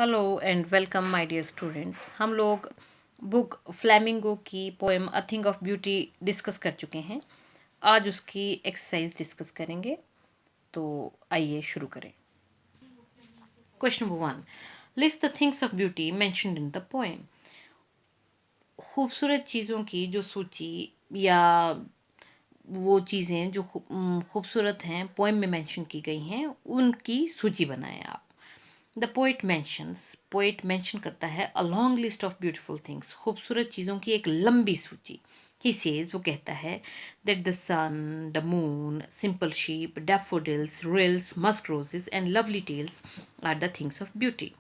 Hello and welcome my dear students. हम लोग book Flamingo की poem a thing of beauty discuss कर चुके हैं। आज उसकी एक्सरसाइज डिस्कस करेंगे, तो आइए शुरू करें। Question number 1, list the things of beauty mentioned in the poem. खूबसूरत चीज़ों की जो सूची या वो चीज़ें जो खूबसूरत हैं पोएम में मेंशन की गई हैं, उनकी सूची बनाएं आप। द पोएट मेंशन करता है a long list of beautiful things, खूबसूरत चीज़ों की एक लंबी सूची। ही सेज, वो कहता है, that the sun, the moon, simple sheep, daffodils, rills, musk roses and lovely tales are the things of beauty.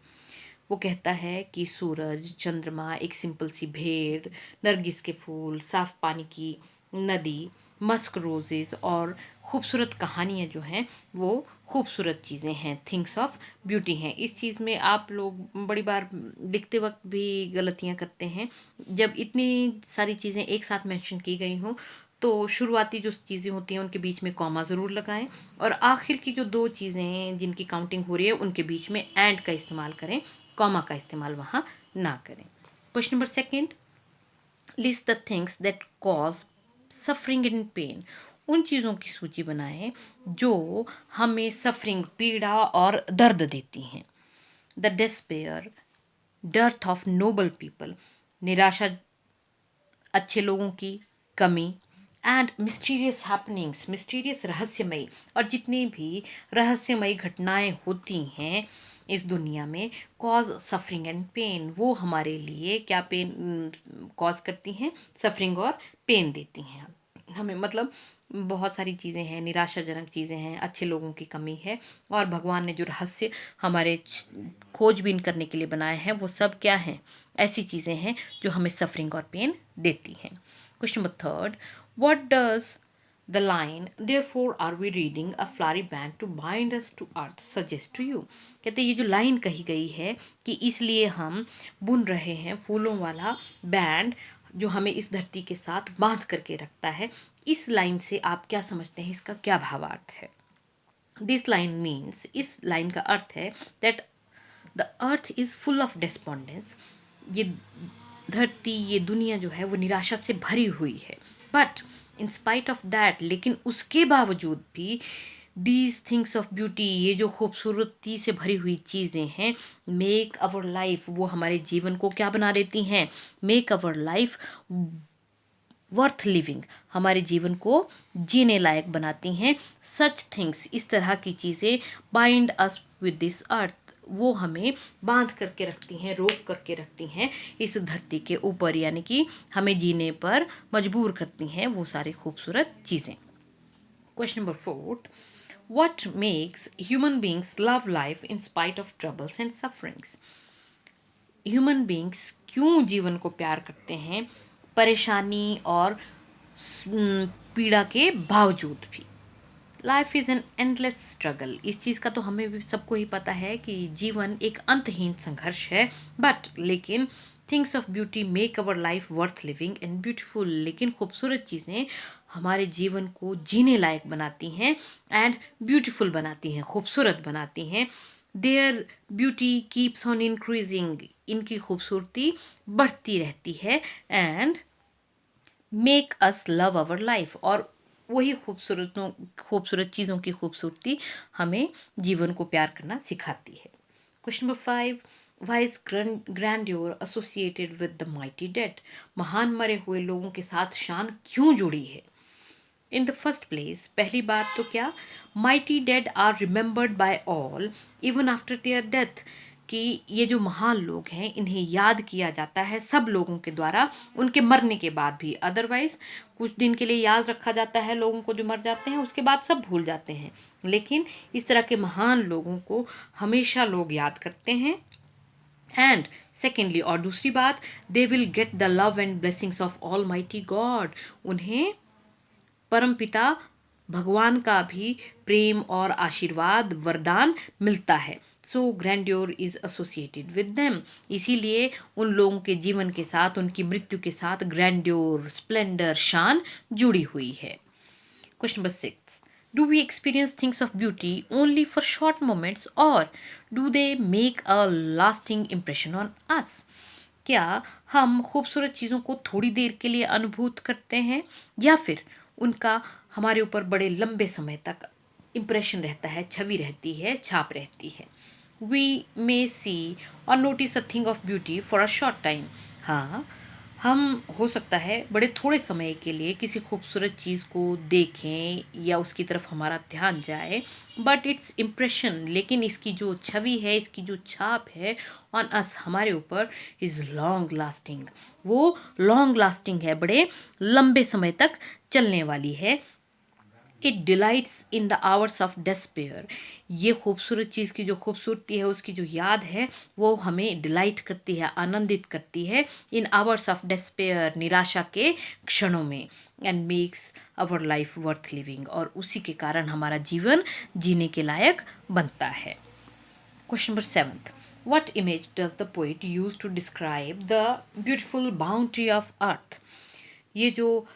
वो कहता है कि सूरज, चंद्रमा, एक सिंपल सी भेड़, नरगिस के फूल, साफ पानी की नदी, मस्क रोजेस और खूबसूरत कहानियाँ जो हैं वो खूबसूरत चीज़ें हैं, थिंग्स ऑफ ब्यूटी हैं। इस चीज़ में आप लोग बड़ी बार लिखते वक्त भी गलतियाँ करते हैं। जब इतनी सारी चीज़ें एक साथ मेंशन की गई हों तो शुरुआती जो चीज़ें होती हैं उनके बीच में कॉमा ज़रूर लगाएं, और आखिर की जो दो चीज़ें जिनकी काउंटिंग हो रही है उनके बीच में एंड का इस्तेमाल करें, कॉमा का इस्तेमाल वहाँ ना करें। Question number second, list the things that cause suffering and pain. उन चीज़ों की सूची बनाएं जो हमें सफरिंग, पीड़ा और दर्द देती हैं। The despair, dearth of noble people, निराशा, अच्छे लोगों की कमी, एंड मिस्टीरियस हैपनिंग्स, मिस्टीरियस रहस्यमयी, और जितनी भी रहस्यमयी घटनाएं होती हैं इस दुनिया में, कॉज सफरिंग एंड पेन, वो हमारे लिए क्या पेन कॉज करती हैं, सफरिंग और पेन देती हैं हमें। मतलब बहुत सारी चीज़ें हैं, निराशाजनक चीज़ें हैं, अच्छे लोगों की कमी है, और भगवान ने जो रहस्य हमारे खोजबीन करने के लिए बनाए हैं वो सब क्या हैं, ऐसी चीज़ें हैं जो हमें सफरिंग और पेन देती हैं। Question number third, what does the line therefore are we reading a flowery band to bind us to earth suggest to you। कहते हैं ये जो लाइन कही गई है कि इसलिए हम बुन रहे हैं फूलों वाला बैंड जो हमें इस धरती के साथ बांध करके रखता है, इस लाइन से आप क्या समझते हैं, इसका क्या भावार्थ है। दिस लाइन मीन्स, इस लाइन का अर्थ है that the earth is full of despondence, ये धरती, ये दुनिया जो है वो निराशा से भरी हुई है। But in spite of that, लेकिन उसके बावजूद भी, दीज थिंग्स ऑफ ब्यूटी, ये जो खूबसूरती से भरी हुई चीज़ें हैं, मेक अवर लाइफ, वो हमारे जीवन को क्या बना देती हैं, make our life worth living, हमारे जीवन को जीने लायक बनाती हैं। सच थिंग्स, इस तरह की चीज़ें, bind us with this earth, वो हमें बांध करके रखती हैं, रोक करके रखती हैं इस धरती के ऊपर, यानी कि हमें जीने पर मजबूर करती हैं वो सारी खूबसूरत चीज़ें। Question number fourth, what makes human beings love life in spite of troubles and sufferings। Human beings क्यों जीवन को प्यार करते हैं परेशानी और पीड़ा के बावजूद भी। Life is an endless struggle, इस चीज़ का तो हमें भी सबको ही पता है कि जीवन एक अंतहीन संघर्ष है। बट लेकिन things of beauty make our life worth living and beautiful, लेकिन खूबसूरत चीज़ें हमारे जीवन को जीने लायक बनाती हैं एंड ब्यूटीफुल बनाती हैं, खूबसूरत बनाती हैं। There beauty keeps on increasing, इनकी खूबसूरती बढ़ती रहती है, and make us love our life, और वही खूबसूरत चीज़ों की खूबसूरती हमें जीवन को प्यार करना सिखाती है। Question number 5, why is grandeur associated with the mighty dead. महान मरे हुए लोगों के साथ शान क्यों जुड़ी है। इन द फर्स्ट प्लेस, पहली बात तो क्या, mighty dead are remembered by all even after their death, कि ये जो महान लोग हैं इन्हें याद किया जाता है सब लोगों के द्वारा उनके मरने के बाद भी। अदरवाइज कुछ दिन के लिए याद रखा जाता है लोगों को जो मर जाते हैं, उसके बाद सब भूल जाते हैं, लेकिन इस तरह के महान लोगों को हमेशा लोग याद करते हैं। एंड सेकेंडली, और दूसरी बात, they will get the love and blessings of all mighty God, उन्हें परमपिता भगवान का भी प्रेम और आशीर्वाद, वरदान मिलता है। So grandeur is associated with them, इसीलिए उन लोगों के जीवन के साथ, उनकी मृत्यु के साथ ग्रैंड्योर, स्प्लेंडर, शान जुड़ी हुई है। Question number 6, Do we experience things of beauty only for short moments, or do they make a lasting impression on us? क्या हम खूबसूरत चीज़ों को थोड़ी देर के लिए अनुभूत करते हैं, या फिर उनका हमारे ऊपर बड़े लंबे समय तक इम्प्रेशन रहता है, छवि रहती है, छाप रहती है? वी मे सी और notice a thing of beauty for a short time. हाँ, हम हो सकता है बड़े थोड़े समय के लिए किसी खूबसूरत चीज़ को देखें या उसकी तरफ हमारा ध्यान जाए, बट इट्स इम्प्रेशन, लेकिन इसकी जो छवि है, इसकी जो छाप है ऑन अस, हमारे ऊपर, इज़ लॉन्ग लास्टिंग। वो लॉन्ग लास्टिंग है, बड़े लंबे समय तक चलने वाली है। It delights in the hours of despair. ये खूबसूरत चीज़ की जो खूबसूरती है, उसकी जो याद है, वो हमें डिलाइट करती है, आनंदित करती है, इन आवर्स ऑफ डेस्पेयर, निराशा के क्षणों में। And makes our life worth living, और उसी के कारण हमारा जीवन जीने के लायक बनता है। Question number 7, what image does the poet use to describe the beautiful bounty of earth? ये जो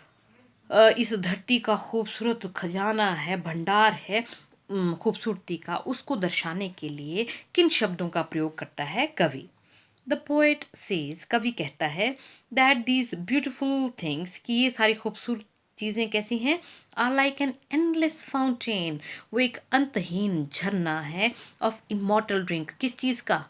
इस धरती का खूबसूरत खजाना है, भंडार है खूबसूरती का, उसको दर्शाने के लिए किन शब्दों का प्रयोग करता है कवि? द पोएट सेज, कवि कहता है, दैट दीज ब्यूटिफुल थिंग्स, कि ये सारी खूबसूरत चीज़ें कैसी हैं? Are like an endless fountain, वो एक अंतहीन झरना है, ऑफ इमॉर्टल ड्रिंक, किस चीज़ का?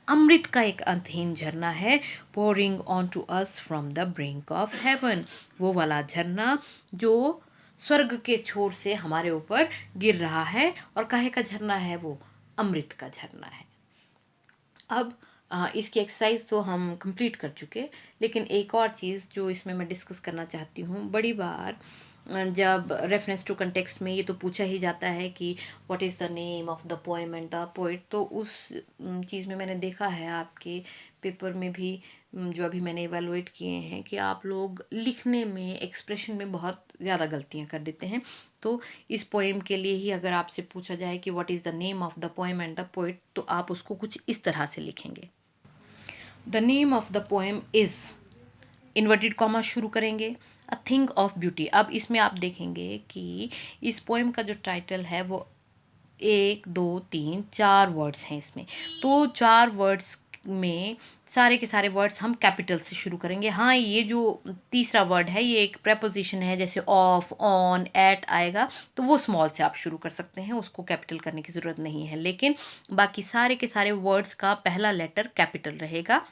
अमृत का एक अंतहीन झरना है, pouring on to us from the brink of heaven, वो वाला झरना जो स्वर्ग के छोर से हमारे ऊपर गिर रहा है। और काहे का झरना है वो? अमृत का झरना है। अब इसकी एक्सरसाइज तो हम कंप्लीट कर चुके, लेकिन एक और चीज़ जो इसमें मैं डिस्कस करना चाहती हूँ, बड़ी बार जब रेफरेंस टू कंटेक्स्ट में ये तो पूछा ही जाता है कि what is the name of the poem and the poet, तो उस चीज़ में मैंने देखा है आपके पेपर में भी, जो अभी मैंने इवेलुएट किए हैं, कि आप लोग लिखने में, एक्सप्रेशन में बहुत ज़्यादा गलतियाँ कर देते हैं। तो इस पोएम के लिए ही अगर आपसे पूछा जाए कि what is the name of the poem and the poet, तो आप उसको कुछ इस तरह से लिखेंगे। The name of the poem is, inverted comma शुरू करेंगे, अ थिंग ऑफ ब्यूटी। अब इसमें आप देखेंगे कि इस पोएम का जो टाइटल है वो 1 2 3 4 वर्ड्स हैं इसमें। तो 4 वर्ड्स में सारे के सारे वर्ड्स हम कैपिटल से शुरू करेंगे। हाँ, ये जो तीसरा वर्ड है, ये एक प्रेपोजिशन है, जैसे ऑफ, ऑन, एट आएगा, तो वो स्मॉल से आप शुरू कर सकते हैं, उसको कैपिटल करने की ज़रूरत नहीं है। लेकिन बाकी सारे के सारे वर्ड्स का पहला लेटर कैपिटल रहेगा,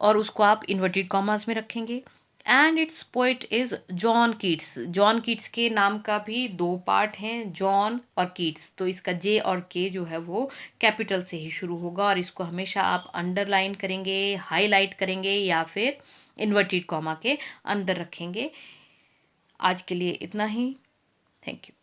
और उसको आप इन्वर्टेड कॉमास में रखेंगे। And it's poet is John Keats. John Keats के नाम का भी 2 पार्ट हैं, जॉन और कीट्स, तो इसका जे और के जो है वो कैपिटल से ही शुरू होगा, और इसको हमेशा आप अंडरलाइन करेंगे, हाईलाइट करेंगे, या फिर इन्वर्टेड कॉमा के अंदर रखेंगे। आज के लिए इतना ही। Thank you.